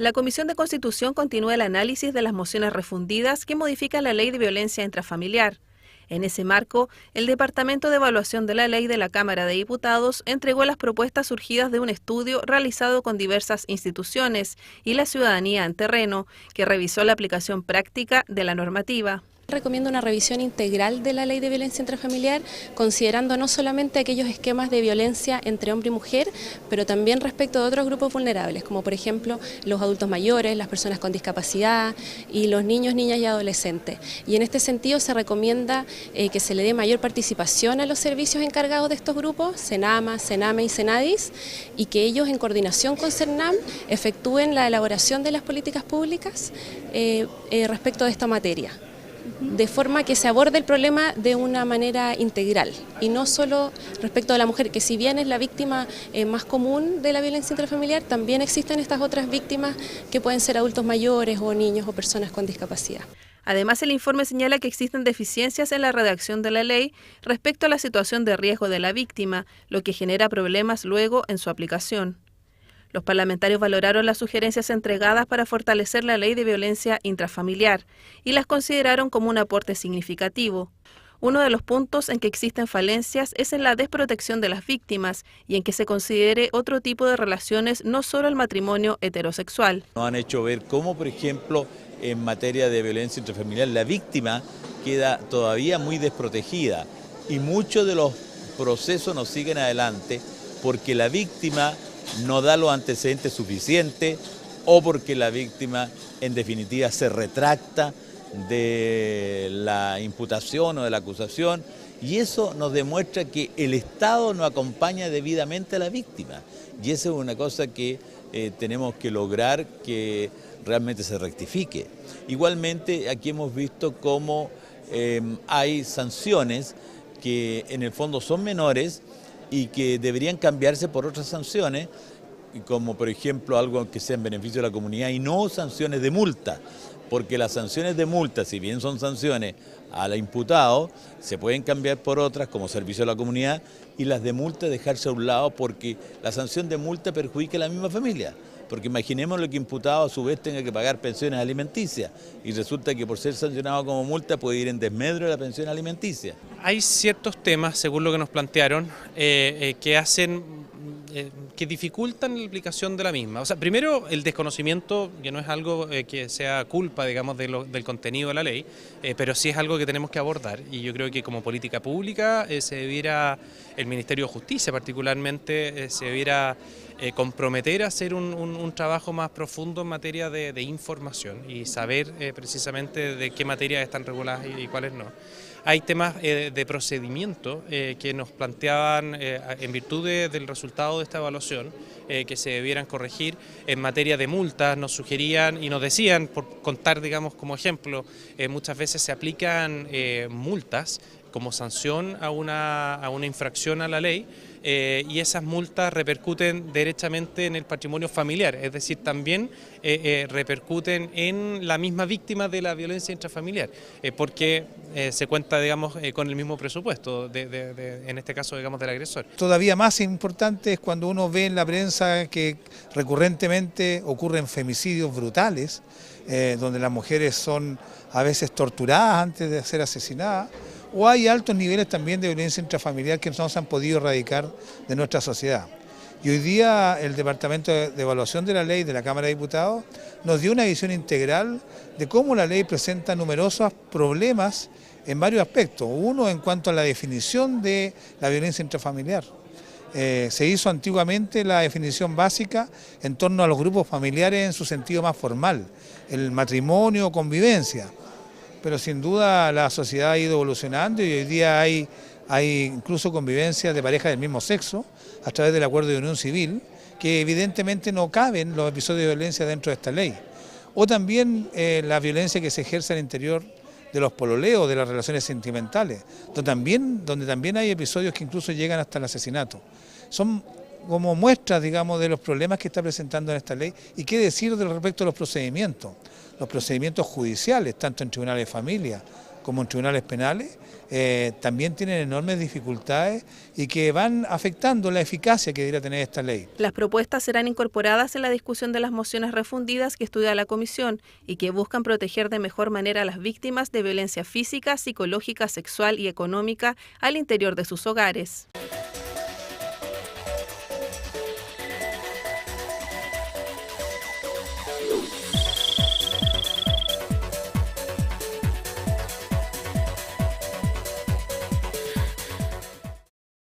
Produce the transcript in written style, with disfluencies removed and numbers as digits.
La Comisión de Constitución continúa el análisis de las mociones refundidas que modifican la Ley de Violencia Intrafamiliar. En ese marco, el Departamento de Evaluación de la Ley de la Cámara de Diputados entregó las propuestas surgidas de un estudio realizado con diversas instituciones y la ciudadanía en terreno, que revisó la aplicación práctica de la normativa. Recomiendo una revisión integral de la Ley de Violencia Intrafamiliar, considerando no solamente aquellos esquemas de violencia entre hombre y mujer, pero también respecto de otros grupos vulnerables, como por ejemplo los adultos mayores, las personas con discapacidad y los niños, niñas y adolescentes. Y en este sentido se recomienda que se le dé mayor participación a los servicios encargados de estos grupos, CENAMA, CENAME y CENADIS, y que ellos en coordinación con CERNAM efectúen la elaboración de las políticas públicas respecto de esta materia, de forma que se aborde el problema de una manera integral y no solo respecto a la mujer, que si bien es la víctima más común de la violencia intrafamiliar, también existen estas otras víctimas que pueden ser adultos mayores o niños o personas con discapacidad. Además, el informe señala que existen deficiencias en la redacción de la ley respecto a la situación de riesgo de la víctima, lo que genera problemas luego en su aplicación. Los parlamentarios valoraron las sugerencias entregadas para fortalecer la ley de violencia intrafamiliar y las consideraron como un aporte significativo. Uno de los puntos en que existen falencias es en la desprotección de las víctimas y en que se considere otro tipo de relaciones, no solo el matrimonio heterosexual. Nos han hecho ver cómo, por ejemplo, en materia de violencia intrafamiliar, la víctima queda todavía muy desprotegida y muchos de los procesos no siguen adelante porque la víctima no da los antecedentes suficientes o porque la víctima en definitiva se retracta de la imputación o de la acusación, y eso nos demuestra que el Estado no acompaña debidamente a la víctima, y esa es una cosa que tenemos que lograr que realmente se rectifique. Igualmente aquí hemos visto cómo hay sanciones que en el fondo son menores y que deberían cambiarse por otras sanciones, como por ejemplo algo que sea en beneficio de la comunidad y no sanciones de multa, porque las sanciones de multa, si bien son sanciones al imputado, se pueden cambiar por otras como servicio a la comunidad, y las de multa dejarse a un lado porque la sanción de multa perjudica a la misma familia. Porque imaginemos lo que imputado a su vez tenga que pagar pensiones alimenticias y resulta que por ser sancionado como multa puede ir en desmedro de la pensión alimenticia. Hay ciertos temas, según lo que nos plantearon, que dificultan la aplicación de la misma. O sea, primero el desconocimiento, que no es algo que sea culpa, digamos, del contenido de la ley, pero sí es algo que tenemos que abordar, y yo creo que como política pública se debiera, el Ministerio de Justicia particularmente, se debiera comprometer a hacer un trabajo más profundo en materia de información y saber precisamente de qué materias están reguladas y cuáles no. Hay temas de procedimiento que nos planteaban en virtud del resultado de esta evaluación que se debieran corregir. En materia de multas nos sugerían y nos decían, por contar digamos como ejemplo, muchas veces se aplican multas como sanción a una infracción a la ley, y esas multas repercuten derechamente en el patrimonio familiar, es decir, también repercuten en la misma víctima de la violencia intrafamiliar, porque se cuenta, digamos, con el mismo presupuesto, en este caso, digamos, del agresor. Todavía más importante es cuando uno ve en la prensa que recurrentemente ocurren femicidios brutales, donde las mujeres son a veces torturadas antes de ser asesinadas, o hay altos niveles también de violencia intrafamiliar que no se han podido erradicar de nuestra sociedad. Y hoy día el Departamento de Evaluación de la Ley de la Cámara de Diputados nos dio una visión integral de cómo la ley presenta numerosos problemas en varios aspectos. Uno, en cuanto a la definición de la violencia intrafamiliar. Se hizo antiguamente la definición básica en torno a los grupos familiares en su sentido más formal, el matrimonio o convivencia. Pero sin duda la sociedad ha ido evolucionando y hoy día hay incluso convivencias de parejas del mismo sexo a través del acuerdo de unión civil, que evidentemente no caben los episodios de violencia dentro de esta ley. O también la violencia que se ejerce al interior de los pololeos, de las relaciones sentimentales, donde también hay episodios que incluso llegan hasta el asesinato. Son como muestras, digamos, de los problemas que está presentando en esta ley y qué decir respecto a los procedimientos judiciales, tanto en tribunales de familia, como en tribunales penales, también tienen enormes dificultades y que van afectando la eficacia que debería tener esta ley. Las propuestas serán incorporadas en la discusión de las mociones refundidas que estudia la comisión y que buscan proteger de mejor manera a las víctimas de violencia física, psicológica, sexual y económica al interior de sus hogares.